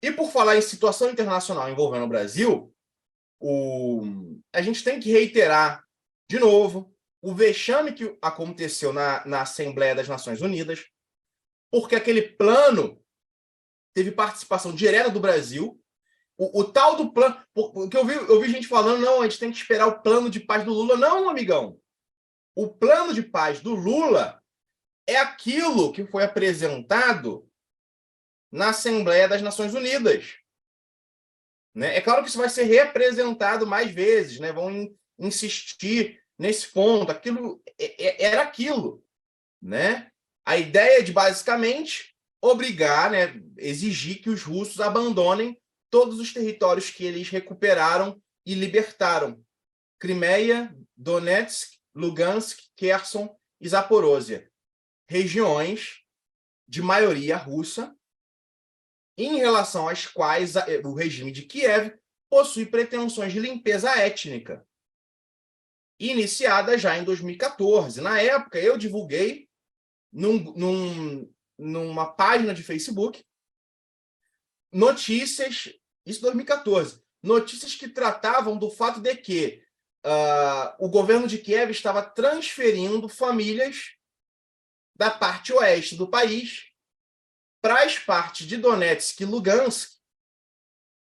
E por falar em situação internacional envolvendo o Brasil, a gente tem que reiterar, de novo, o vexame que aconteceu na Assembleia das Nações Unidas, porque aquele plano teve participação direta do Brasil. O tal do plano... Porque eu vi gente falando, não, a gente tem que esperar o plano de paz do Lula. Não, amigão. O plano de paz do Lula é aquilo que foi apresentado na Assembleia das Nações Unidas. Né? É claro que isso vai ser representado mais vezes, né? Vão insistir nesse ponto. Aquilo era aquilo. Né? A ideia de, basicamente, obrigar, né, exigir que os russos abandonem todos os territórios que eles recuperaram e libertaram. Crimeia, Donetsk, Lugansk, Kherson e Zaporôzia. Regiões de maioria russa, em relação às quais o regime de Kiev possui pretensões de limpeza étnica, iniciada já em 2014. Na época, eu divulguei numa página de Facebook notícias, isso em 2014, notícias que tratavam do fato de que o governo de Kiev estava transferindo famílias da parte oeste do país para as partes de Donetsk e Lugansk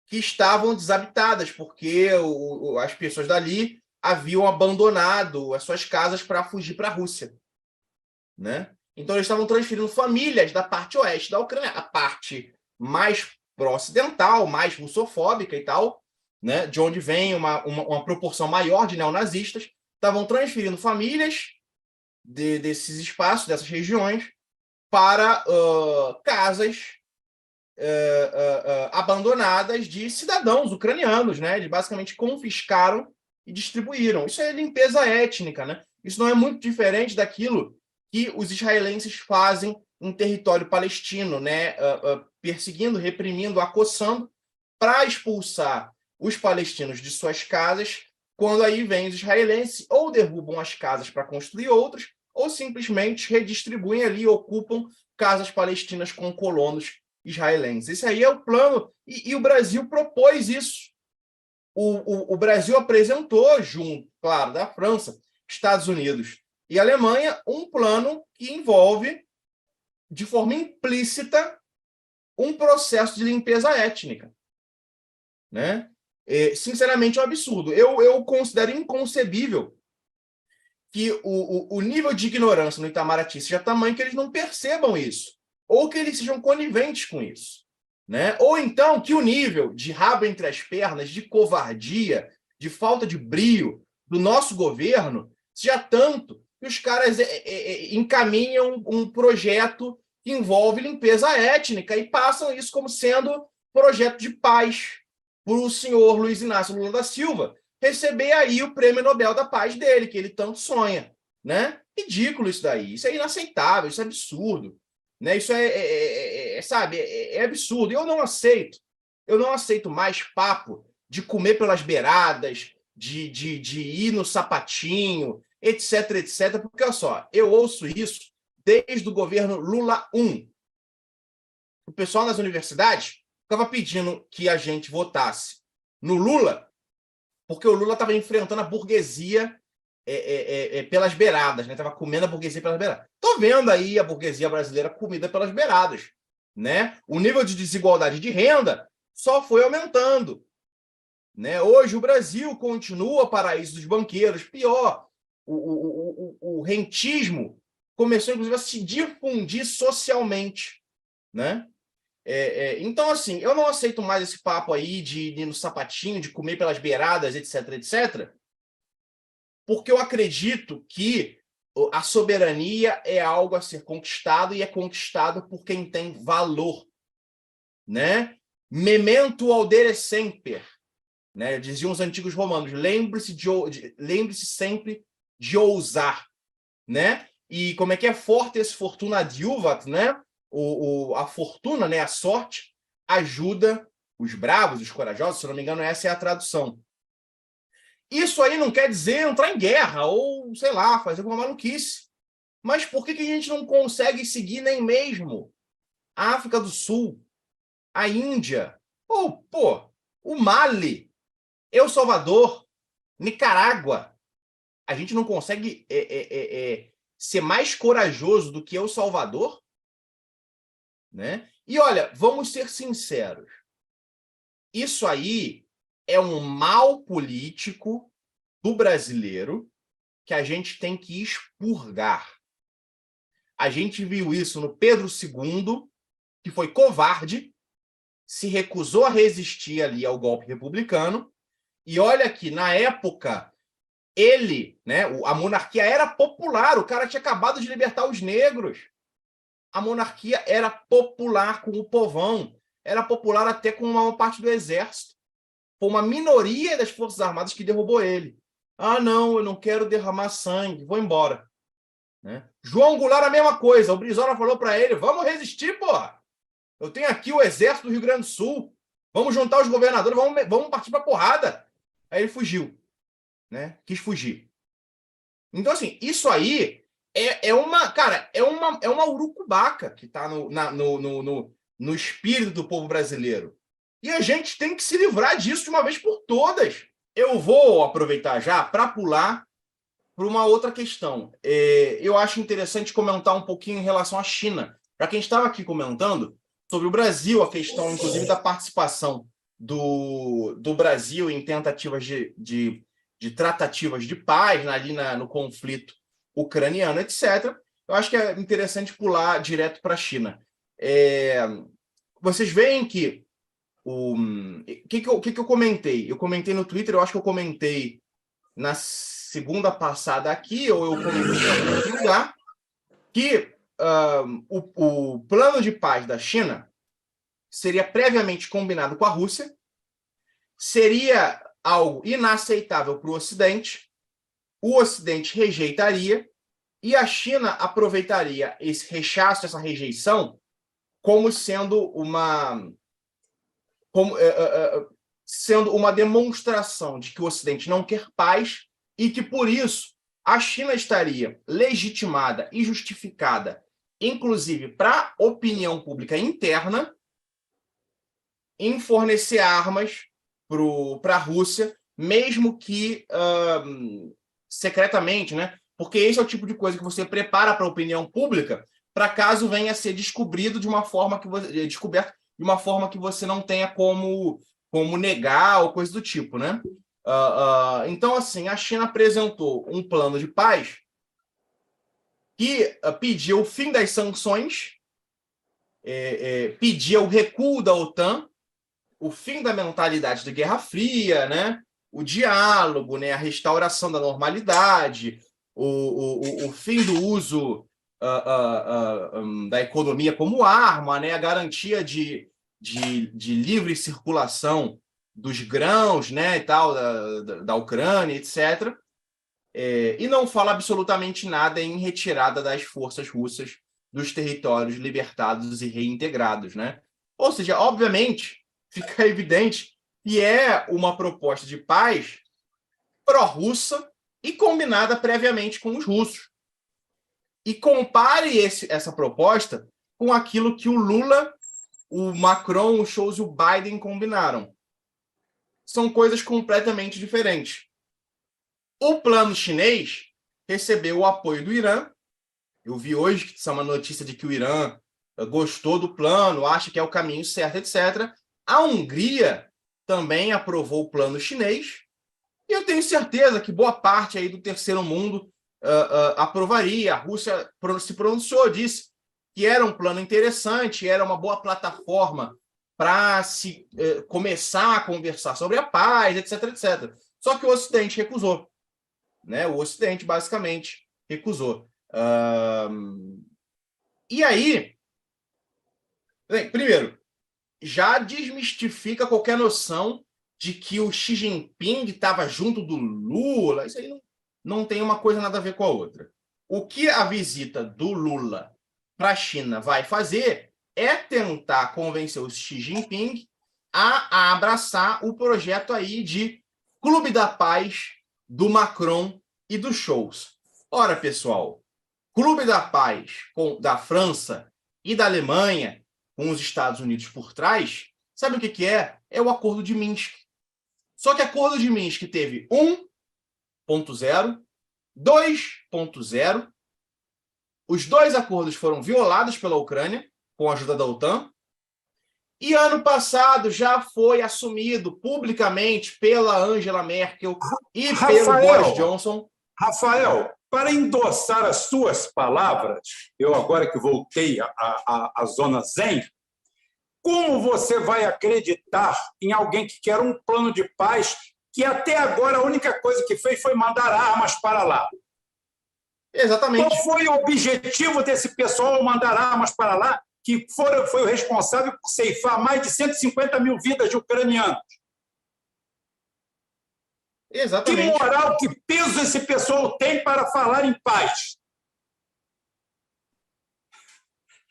que estavam desabitadas, porque as pessoas dali haviam abandonado as suas casas para fugir para a Rússia. Né? Então, eles estavam transferindo famílias da parte oeste da Ucrânia, a parte mais pró-ocidental, mais russofóbica e tal, né? De onde vem uma proporção maior de neonazistas, estavam transferindo famílias desses espaços, dessas regiões, para casas abandonadas de cidadãos ucranianos, né? Eles basicamente confiscaram e distribuíram. Isso é limpeza étnica, né? Isso não é muito diferente daquilo que os israelenses fazem em território palestino, né? Perseguindo, reprimindo, acossando para expulsar os palestinos de suas casas, quando aí vêm os israelenses ou derrubam as casas para construir outras, ou simplesmente redistribuem ali, ocupam casas palestinas com colonos israelenses. Esse aí é o plano, e o Brasil propôs isso. O Brasil apresentou, junto, claro, da França, Estados Unidos e Alemanha, um plano que envolve, de forma implícita, um processo de limpeza étnica. Né? Sinceramente, é um absurdo. Eu considero inconcebível que o nível de ignorância no Itamaraty seja tamanho que eles não percebam isso, ou que eles sejam coniventes com isso. Né? Ou então que o nível de rabo entre as pernas, de covardia, de falta de brio do nosso governo seja tanto que os caras encaminham um projeto que envolve limpeza étnica e passam isso como sendo projeto de paz para o senhor Luiz Inácio Lula da Silva receber aí o prêmio Nobel da Paz dele, que ele tanto sonha. Né? Ridículo isso daí, isso é inaceitável, isso é absurdo. Né? Isso sabe, é absurdo. Eu não aceito mais papo de comer pelas beiradas, de ir no sapatinho, etc, etc. Porque, olha só, eu ouço isso desde o governo Lula 1. O pessoal nas universidades estava pedindo que a gente votasse no Lula, porque o Lula estava enfrentando a burguesia pelas beiradas, né? Estava comendo a burguesia pelas beiradas. Estou vendo aí a burguesia brasileira comida pelas beiradas. Né? O nível de desigualdade de renda só foi aumentando. Né? Hoje o Brasil continua paraíso dos banqueiros. Pior, o rentismo começou, inclusive, a se difundir socialmente. Né? Então, assim, eu não aceito mais esse papo aí de ir no sapatinho, de comer pelas beiradas, etc, etc, porque eu acredito que a soberania é algo a ser conquistado e é conquistado por quem tem valor. Né? Memento audere semper, né? Diziam os antigos romanos, lembre-se sempre de ousar. Né? E como é que é fortes fortuna adiuvat, né? A fortuna, né? A sorte, ajuda os bravos, os corajosos, se não me engano, essa é a tradução. Isso aí não quer dizer entrar em guerra ou, sei lá, fazer alguma maluquice. Mas por que a gente não consegue seguir nem mesmo a África do Sul, a Índia, Ou, pô, o Mali, El Salvador, Nicarágua, a gente não consegue ser mais corajoso do que El Salvador? Né? E olha, vamos ser sinceros, isso aí é um mal político do brasileiro que a gente tem que expurgar. A gente viu isso no Pedro II, que foi covarde, se recusou a resistir ali ao golpe republicano, e olha que, na época, ele, né, a monarquia era popular, o cara tinha acabado de libertar os negros. A monarquia era popular com o povão, era popular até com uma parte do exército. Foi uma minoria das Forças Armadas que derrubou ele. Ah, não, eu não quero derramar sangue, vou embora. Né? João Goulart, a mesma coisa. O Brizola falou para ele, vamos resistir, porra. Eu tenho aqui o exército do Rio Grande do Sul. Vamos juntar os governadores, vamos partir para porrada. Aí ele fugiu. Né? Quis fugir. Então, assim, isso aí é uma urucubaca que está no espírito do povo brasileiro. E a gente tem que se livrar disso de uma vez por todas. Eu vou aproveitar já para pular para uma outra questão. Eu acho interessante comentar um pouquinho em relação à China. Para quem estava aqui comentando sobre o Brasil, a questão, inclusive, da participação do Brasil em tentativas de tratativas de paz ali no conflito ucraniano, etc. Eu acho que é interessante pular direto para a China. Vocês veem que o que eu comentei? Eu comentei no Twitter, eu acho que eu comentei na segunda passada aqui, ou eu comentei em algum outro lugar, que o plano de paz da China seria previamente combinado com a Rússia, seria algo inaceitável para o Ocidente rejeitaria, e a China aproveitaria esse rechaço, essa rejeição, como sendo sendo uma demonstração de que o Ocidente não quer paz e que, por isso, a China estaria legitimada e justificada, inclusive para a opinião pública interna, em fornecer armas para a Rússia, mesmo que secretamente, né? Porque esse é o tipo de coisa que você prepara para a opinião pública, para caso venha a ser descoberto de uma forma que você não tenha como negar ou coisa do tipo, né? Então, assim, a China apresentou um plano de paz que pedia o fim das sanções, pedia o recuo da OTAN, o fim da mentalidade de Guerra Fria, né? O diálogo, né? A restauração da normalidade, o fim do uso da economia como arma, né? A garantia de livre circulação dos grãos, né, e tal, da Ucrânia, etc. E não fala absolutamente nada em retirada das forças russas dos territórios libertados e reintegrados, né? Ou seja, obviamente, fica evidente que é uma proposta de paz pró-russa e combinada previamente com os russos. E compare essa proposta com aquilo que o Lula, o Macron, o Scholz e o Biden combinaram. São coisas completamente diferentes. O plano chinês recebeu o apoio do Irã. Eu vi hoje que é uma notícia de que o Irã gostou do plano, acha que é o caminho certo, etc. A Hungria também aprovou o plano chinês. E eu tenho certeza que boa parte aí do terceiro mundo aprovaria. A Rússia se pronunciou, disse que era um plano interessante, era uma boa plataforma para se começar a conversar sobre a paz, etc, etc. Só que o Ocidente recusou. Né? O Ocidente, basicamente, recusou. E aí, primeiro, já desmistifica qualquer noção de que o Xi Jinping estava junto do Lula. Isso aí não tem uma coisa nada a ver com a outra. O que a visita do Lula para a China vai fazer é tentar convencer o Xi Jinping a abraçar o projeto aí de Clube da Paz do Macron e do Scholz. Ora, pessoal, Clube da Paz da França e da Alemanha, com os Estados Unidos por trás, Sabe o que é? É o Acordo de Minsk. Só que o Acordo de Minsk teve 1.0, 2.0. Os dois acordos foram violados pela Ucrânia, com a ajuda da OTAN. E ano passado já foi assumido publicamente pela Angela Merkel e pelo Boris Johnson. Rafael, para endossar as suas palavras, eu agora que voltei à zona zen, como você vai acreditar em alguém que quer um plano de paz que até agora a única coisa que fez foi mandar armas para lá? Exatamente. Qual foi o objetivo desse pessoal ao mandar armas para lá, que foi o responsável por ceifar mais de 150 mil vidas de ucranianos? Exatamente. Que moral, que peso esse pessoal tem para falar em paz?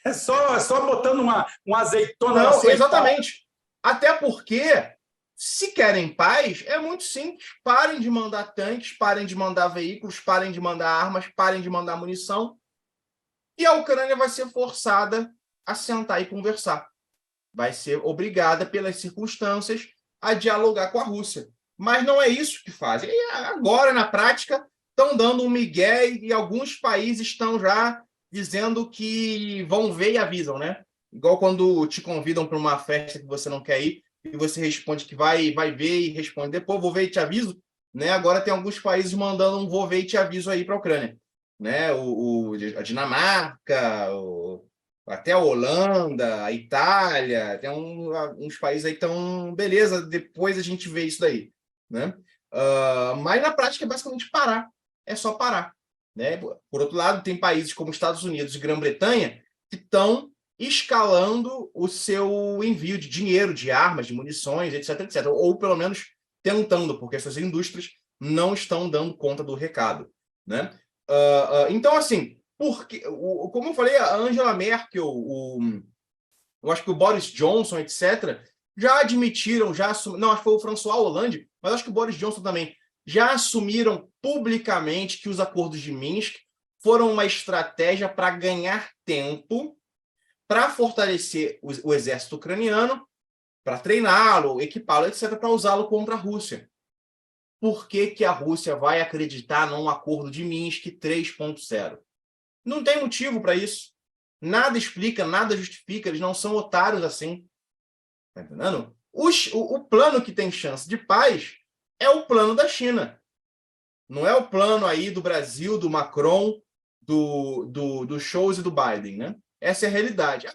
É só botando uma azeitona na sua exatamente. Até porque, se querem paz, é muito simples. Parem de mandar tanques, parem de mandar veículos, parem de mandar armas, parem de mandar munição. E a Ucrânia vai ser forçada a sentar e conversar. Vai ser obrigada, pelas circunstâncias, a dialogar com a Rússia. Mas não é isso que fazem. E agora, na prática, estão dando um migué e alguns países estão já dizendo que vão ver e avisam, né? Igual quando te convidam para uma festa que você não quer ir e você responde que vai ver e responde depois, vou ver e te aviso. Né? Agora tem alguns países mandando um vou ver e te aviso aí para a Ucrânia. Né? A Dinamarca, até a Holanda, a Itália, tem uns países aí que estão, beleza, depois a gente vê isso daí. Né? Mas na prática é basicamente parar. É só parar. Né? Por outro lado, tem países como Estados Unidos e Grã-Bretanha que estão escalando o seu envio de dinheiro, de armas, de munições, etc, etc. Ou pelo menos tentando, porque essas indústrias não estão dando conta do recado. Né? Então, assim, porque, como eu falei, a Angela Merkel, eu acho que o Boris Johnson, etc., já admitiram, não, acho que foi o François Hollande, mas acho que o Boris Johnson também, já assumiram publicamente que os acordos de Minsk foram uma estratégia para ganhar tempo, para fortalecer o exército ucraniano, para treiná-lo, equipá-lo, etc., para usá-lo contra a Rússia. Por que a Rússia vai acreditar num acordo de Minsk 3.0? Não tem motivo para isso. Nada explica, nada justifica, eles não são otários assim. Tá entendendo? O plano que tem chance de paz é o plano da China. Não é o plano aí do Brasil, do Macron, do Scholz e do Biden, né? Essa é a realidade.